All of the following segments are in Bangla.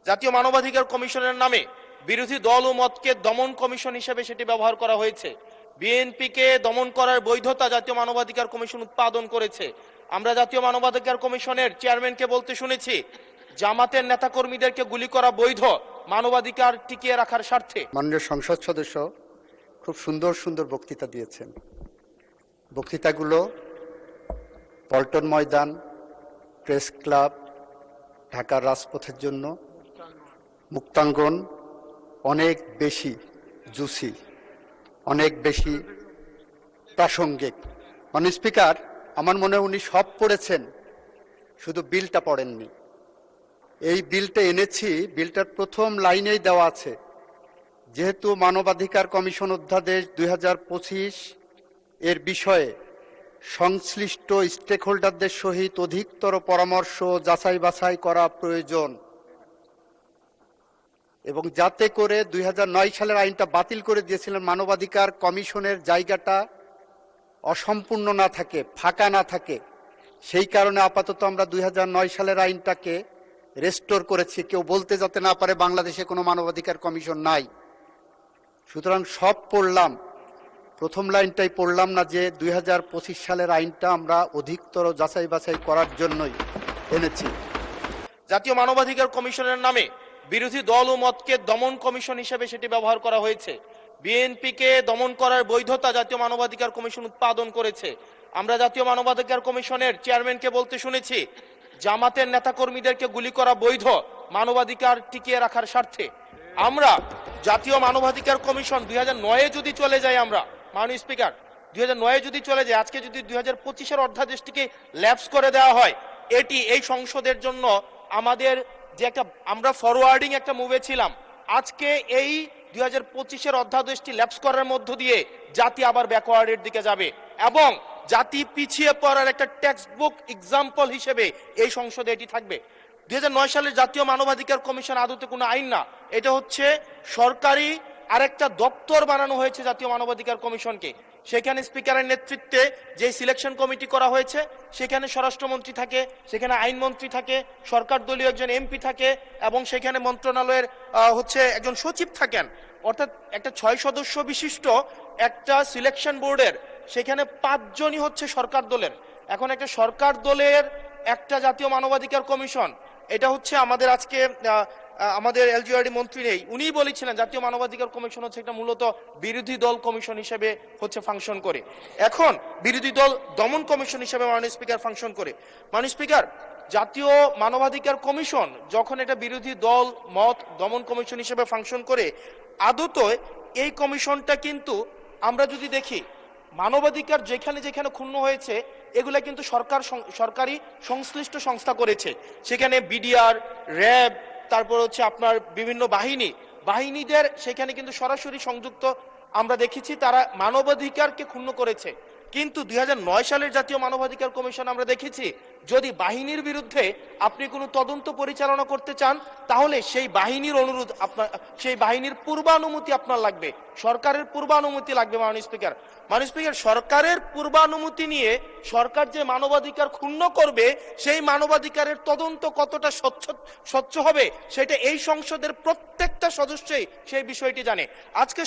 জাতীয় মানবাধিকার কমিশনের নামে বিরোধী দল ও মতকে দমন কমিশন হিসেবে সেটি ব্যবহার করা হয়েছে। বিএনপিকে দমন করার বৈধতা জাতীয় মানবাধিকার কমিশন উৎপাদন করেছে। আমরা জাতীয় মানবাধিকার কমিশনের চেয়ারম্যানকে বলতে শুনেছি, জামাতের নেতাকর্মীদেরকে গুলি করা বৈধ, মানবাধিকার টিকিয়ে রাখার স্বার্থে। মাননীয় সংসদ সদস্য খুব সুন্দর সুন্দর বক্তৃতা দিয়েছেন। বক্তৃতাগুলো পল্টন ময়দান, প্রেস ক্লাব, ঢাকার রাজপথের জন্য, মুক্তাঙ্গন অনেক বেশি জুসি, অনেক বেশি প্রাসঙ্গিক। মাননীয় স্পিকার, আমার মনে হয় উনি সব পড়েছেন, শুধু বিলটা পড়েননি। এই বিলটা এনেছি, বিলটার প্রথম লাইনেই দেওয়া আছে, যেহেতু মানবাধিকার কমিশন অধ্যাদেশ 2025 এর বিষয়ে সংশ্লিষ্ট স্টেক হোল্ডারদের সহিত অধিকতর পরামর্শ যাচাই বাছাই করা প্রয়োজন এবং যাতে করে 2009 সালের আইনটা বাতিল করে দিয়েছিলেন, মানবাধিকার কমিশনের জায়গাটা অসম্পূর্ণ না থাকে, ফাঁকা না থাকে, সেই কারণে আপাতত আমরা 2009 সালের আইনটাকে রেস্টোর করেছি, কেউ বলতে যাতে না পারে বাংলাদেশে কোনো মানবাধিকার কমিশন নাই। সুতরাং সব পড়লাম, প্রথম লাইনটাই পড়লাম না যে 2025 সালের আইনটা আমরা অধিকতর যাচাই বাছাই করার জন্যই এনেছি। জাতীয় মানবাধিকার কমিশনের নামে বিরোধী দল ও মতকে দমন কমিশন হিসেবে সেটি ব্যবহার করা হয়েছে। বিএনপিকে দমন করার বৈধতা জাতীয় মানবাধিকার কমিশন উৎপাদন করেছে। আমরা জাতীয় মানবাধিকার কমিশনের চেয়ারম্যানকে বলতে শুনেছি, জামাতের নেতাকর্মীদেরকে গুলি করা বৈধ, মানবাধিকার টিকিয়ে রাখার স্বার্থে। আমরা জাতীয় মানবাধিকার কমিশন 2009-এ যদি চলে যাই, আমরা মাননীয় স্পিকার 2009-এ যদি চলে যায়, আজকে যদি 2025-এর অধ্যাদেশটিকে ল্যাপস করে দেওয়া হয়, এটি এই সংসদের জন্য আমাদের যে একটা, আমরা ফরওয়ার্ডিং একটা মুভে ছিলাম, আজকে এই 2025-এর অধ্যাদেশটি ল্যাপস করার মধ্য দিয়ে জাতি আবার ব্যাকওয়ার্ডের দিকে যাবে এবং জাতি পিছিয়ে পড়ার একটা টেক্সট বুক এক্সাম্পল হিসেবে এই সংসদে এটি থাকবে। 2009 সালের জাতীয় মানবাধিকার কমিশন আদতে কোনো আইন না, এটা হচ্ছে সরকারি আরেকটা দপ্তর বানানো হয়েছে জাতীয় মানবাধিকার কমিশনকে। সেখানে স্পিকারের নেতৃত্বে যে সিলেকশন কমিটি করা হয়েছে, সেখানে স্বরাষ্ট্রমন্ত্রী থাকে, সেখানে আইনমন্ত্রী থাকে, সরকার দলীয় একজন এমপি থাকে এবং সেখানে মন্ত্রণালয়ের হচ্ছে একজন সচিব থাকেন। অর্থাৎ একটা 6 সদস্য বিশিষ্ট একটা সিলেকশন বোর্ডের সেখানে 5 জনই হচ্ছে সরকার দলের। এখন একটা সরকার দলের একটা জাতীয় মানবাধিকার কমিশন, এটা হচ্ছে আমাদের আজকে আমাদের এলজিআরডি মন্ত্রী নেই, উনিই বলেছিলেন জাতীয় মানবাধিকার কমিশন হচ্ছে একটা মূলত বিরোধী দল কমিশন হিসেবে হচ্ছে ফাংশন করে। এখন বিরোধী দল দমন কমিশন হিসেবে মাননীয় স্পিকার ফাংশন করে। মাননীয় স্পিকার, জাতীয় মানবাধিকার কমিশন যখন এটা বিরোধী দল মত দমন কমিশন হিসেবে ফাংশন করে, আদত এই কমিশনটা কিন্তু আমরা যদি দেখি, মানবাধিকার যেখানে যেখানে ক্ষুণ্ণ হয়েছে এগুলা কিন্তু সরকারি সংশ্লিষ্ট সংস্থা করেছে। সেখানে বিডিআর, র্যাব, তারপর হচ্ছে আপনার বিভিন্ন বাহিনীদের সেখানে কিন্তু সরাসরি সংযুক্ত আমরা দেখেছি, তারা মানবাধিকারকে ক্ষুণ্ণ করেছে। কিন্তু 2009 সালের জাতীয় মানবাধিকার কমিশন আমরা দেখেছি, যদি বাহিনীর বিরুদ্ধে আপনি কোনো তদন্ত পরিচালনা করতে চান, তাহলে সেই বাহিনীর অনুরোধ আপনার, সেই বাহিনীর পূর্বানুমতি আপনার লাগবে, সরকারের পূর্বানুমতি লাগবে। মাননীয় স্পিকার, সরকারের পূর্বানুমতি নিয়ে সরকার যে মানবাধিকার ক্ষুণ্ণ করবে, সেই মানবাধিকারের তদন্ত কতটা স্বচ্ছ হবে সেটা এই সংসদের প্রত্যেকটা সদস্যই সেই বিষয়টি জানে। আজকে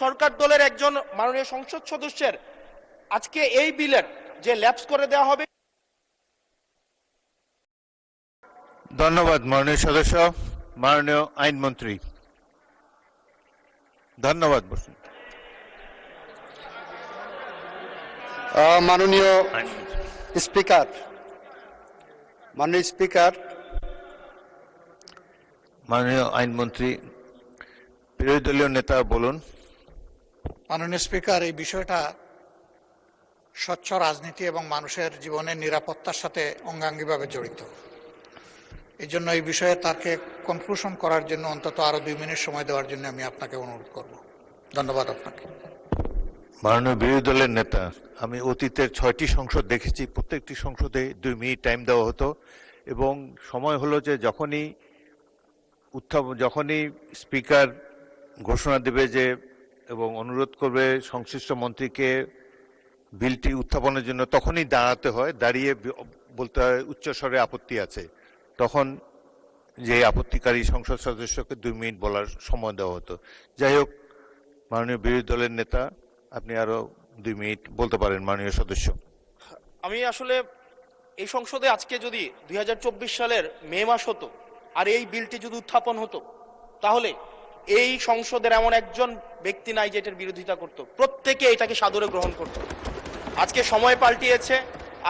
সরকার দলের একজন মাননীয় সংসদ সদস্যের আজকে এই বিলের যে ল্যাপস করে দেওয়া হবে। ধন্যবাদ মাননীয় সদস্য। মাননীয় আইনমন্ত্রী, ধন্যবাদ। বসুন। মাননীয় স্পিকার, মাননীয় আইনমন্ত্রী, বিরোধী দলীয় নেতা বলুন। মাননীয় স্পিকার, এই বিষয়টা স্বচ্ছ রাজনীতি এবং মানুষের জীবনের নিরাপত্তার সাথে অঙ্গাঙ্গিভাবে জড়িত। এই জন্য এই বিষয়ে তাকে কনক্লুশন করার জন্য অন্তত আরো 2 মিনিট সময় দেওয়ার জন্য আমি আপনাকে অনুরোধ করব। ধন্যবাদ আপনাকে। মাননীয় বিরোধী দলের নেতা, আমি অতীতের 6টি সংসদ দেখেছি, প্রত্যেকটি সংসদে 2 মিনিট টাইম দেওয়া হতো এবং সময় হলো যে যখনই স্পিকার ঘোষণা দেবে যে এবং অনুরোধ করবে সংশ্লিষ্ট মন্ত্রীকে বিলটি উত্থাপনের জন্য, তখনই দাঁড়াতে হয়, দাঁড়িয়ে বলতে হয় উচ্চস্বরে আপত্তি আছে। তখন যে আপত্তিকারী সংসদ সদস্যকে 2 মিনিট বলার সময় দেওয়া হতো। যাই হোক, মাননীয় বিরোধী দলের নেতা, আপনি আরো 2 মিনিট বলতে পারেন মাননীয় সদস্য। আমি আসলে এই সংসদে আজকে যদি 2024 সালের মে মাস হতো আর এই বিলটি যদি উত্থাপন হতো, তাহলে এই সংসদের এমন একজন ব্যক্তি নাই যে এটার বিরোধিতা করত, প্রত্যেকে এটাকে সাদরে গ্রহণ করত। আজকে সময় পাল্টিয়েছে।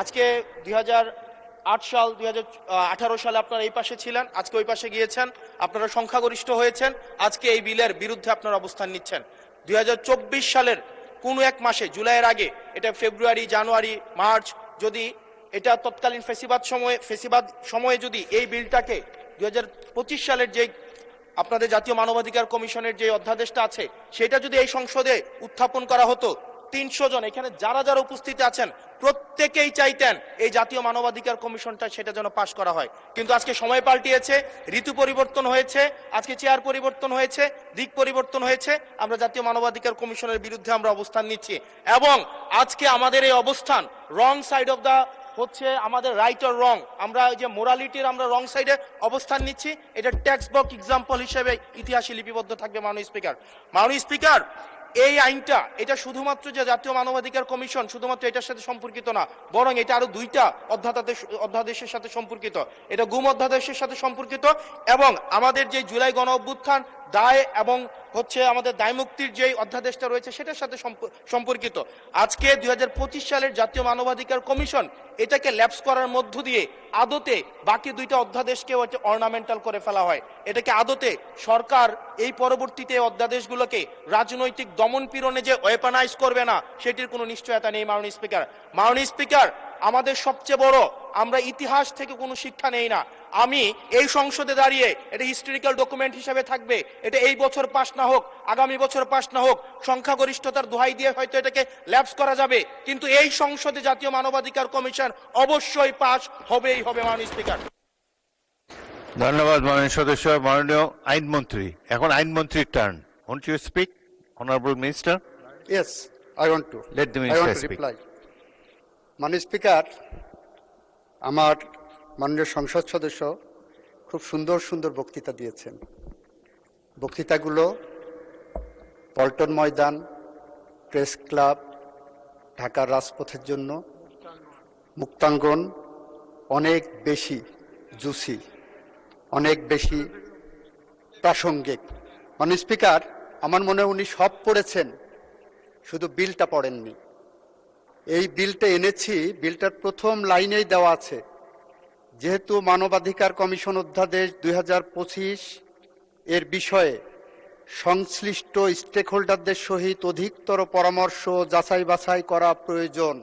আজকে 2008 সাল, 2018 সালে আপনারা এই পাশে ছিলেন, আজকে ওই পাশে গিয়েছেন, আপনারা সংখ্যাগরিষ্ঠ হয়েছেন, আজকে এই বিলের বিরুদ্ধে আপনারা অবস্থান নিচ্ছেন। 2024 সালের কোন এক মাসে, জুলাইয়ের আগে, এটা ফেব্রুয়ারি, জানুয়ারি, মার্চ, যদি এটা তৎকালীন ফেসিবাদ সময়ে যদি এই বিলটাকে 2025 সালের যে আপনাদের জাতীয় মানবাধিকার কমিশনের যে অধ্যাদেশটা আছে সেটা যদি এই সংসদে উত্থাপন করা হতো, 300 জন এখানে যারা যারা উপস্থিত আছেন প্রত্যেকেই চাইতেন এই জাতীয় মানবাধিকার কমিশনটা সেটা যেন পাশ করা হয়। কিন্তু আজকে সময় পাল্টিয়েছে, ঋতু পরিবর্তন হয়েছে, আজকে চেয়ার পরিবর্তন হয়েছে, দিক পরিবর্তন হয়েছে, আমরা জাতীয় মানবাধিকার কমিশনের বিরুদ্ধে আমরা অবস্থান নিচ্ছি। এবং আজকে আমাদের এই অবস্থান রং সাইড অফ দা হচ্ছে আমাদের রাইট অর রং, আমরা যে মোরালিটির আমরা রং সাইডে অবস্থান নিচ্ছি, এটা টেক্সট বুক এক্সাম্পল হিসেবে ইতিহাসে লিপিবদ্ধ থাকবে। মাননীয় স্পিকার, মাননীয় স্পিকার, এই আইনটা এটা শুধুমাত্র যে জাতীয় মানবাধিকার কমিশন শুধুমাত্র এটার সাথে সম্পর্কিত না, বরং এটা আরো 2টা অধ্যাদেশের সাথে সম্পর্কিত। এটা গুম অধ্যাদেশের সাথে সম্পর্কিত এবং আমাদের যে জুলাই গণ অভ্যুত্থান দায় এবং হচ্ছে আমাদের দায় মুক্তির যে অধ্যাদেশটা রয়েছে সেটার সাথে সম্পর্কিত। আজকে 2025 সালের জাতীয় মানবাধিকার কমিশন এটাকে ল্যাপস করার মধ্য দিয়ে আদতে বাকি 2টা অধ্যাদেশকে অর্নামেন্টাল করে ফেলা হয়। এটাকে আদতে সরকার এই পরবর্তীতে অধ্যাদেশগুলোকে রাজনৈতিক দমন পীড়নে যে ওয়েপনাইজ করবে না সেটির কোনো নিশ্চয়তা নেই। মাননীয় স্পিকার, মাননীয় স্পিকার, আমাদের সবচেয়ে বড়, আমরা ইতিহাস থেকে কোনো শিক্ষা নেই না। আমি এই সংসদে দাঁড়িয়ে এটা হিস্টোরিক্যাল ডকুমেন্ট হিসেবে থাকবে, এটা এই বছর পাস না হোক, আগামী বছর পাস না হোক, সংখ্যাগরিষ্ঠতার দোহাই দিয়ে হয়তো এটাকে ল্যাপস করা যাবে, কিন্তু এই সংসদে জাতীয় মানবাধিকার কমিশন অবশ্যই পাস হবেই হবে। মাননীয় স্পিকার, ধন্যবাদ মাননীয় সদস্য। মাননীয় আইনমন্ত্রী, এখন আইনমন্ত্রীর turn. Won't you speak, honourable minister? Yes, I want to. Let the I minister want to speak. reply. মাননীয় স্পিকার, আমার মাননীয় সংসদ সদস্য খুব সুন্দর সুন্দর বক্তৃতা দিয়েছেন। বক্তৃতাগুলো পল্টন ময়দান, প্রেস ক্লাব, ঢাকার রাজপথের জন্য, মুক্তাঙ্গন অনেক বেশি জুসি, অনেক বেশি প্রাসঙ্গিক। মাননীয় স্পিকার, আমার মনে হয় উনি সব পড়েছেন, শুধু বিলটা পড়েননি। এই বিলটা এনেছি, বিলটার প্রথম লাইনেই দেওয়া আছে, যেহেতু মানবাধিকার কমিশন অধ্যাদেশ 2025 এর বিষয়ে সংশ্লিষ্ট স্টেক হোল্ডারদের সহিত অধিকতর পরামর্শ যাচাই বাছাই করা প্রয়োজন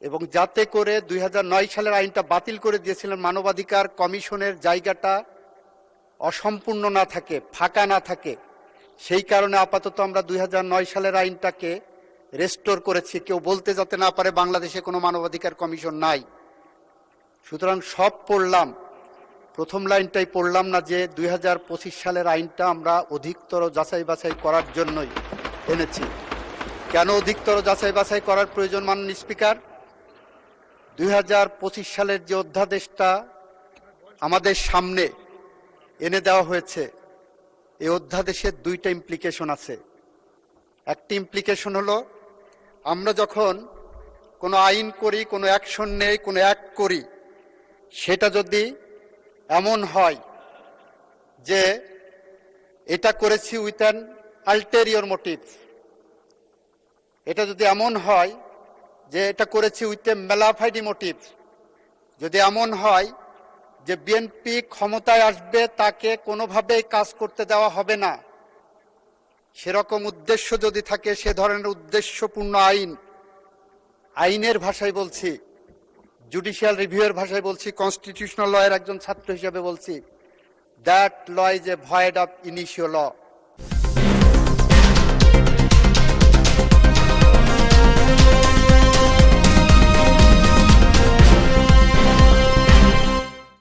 এবং যাতে করে 2009 সালের আইনটা বাতিল করে দিয়েছিলেন মানবাধিকার কমিশনের জায়গাটা অসম্পূর্ণ না থাকে, ফাঁকা না থাকে, সেই কারণে আপাতত আমরা 2009 সালের আইনটাকে রেস্টোর করেছি, কেউ বলতে যাতে না পারে বাংলাদেশে কোনো মানবাধিকার কমিশন নাই। সুতরাং সব পড়লাম, প্রথম লাইনটাই পড়লাম না যে 2025 সালের আইনটা আমরা অধিকতর যাচাই বাছাই করার জন্যই এনেছি। কেন অধিকতর যাচাই বাছাই করার প্রয়োজন মাননীয় স্পিকার? 2025 সালের যে অধ্যাদেশটা আমাদের সামনে এনে দেওয়া হয়েছে, এই অধ্যাদেশের 2টা ইমপ্লিকেশন আছে। একটি ইমপ্লিকেশন হলো, আমরা যখন কোনো আইন করি, কোনো অ্যাকশন নেই, কোনো অ্যাক্ট করি, সেটা যদি এমন হয় যে এটা করেছি উইথ অ্যান আলটেরিয়র মোটিভ, এটা যদি এমন হয় যে এটা করেছি উইথ এ ম্যালাফাইডি মোটিভ, যদি এমন হয় যে বিএনপি ক্ষমতায় আসবে তাকে কোনোভাবেই কাজ করতে দেওয়া হবে না, সেরকম উদ্দেশ্য যদি থাকে, সে ধরনের উদ্দেশ্যপূর্ণ আইনের ভাষায় বলছি, জুডিশিয়াল রিভিউয়ের ভাষায় বলছি, কনস্টিটিউশনাল লয়ের একজন ছাত্র হিসেবে বলছি, that law is a void of initial law.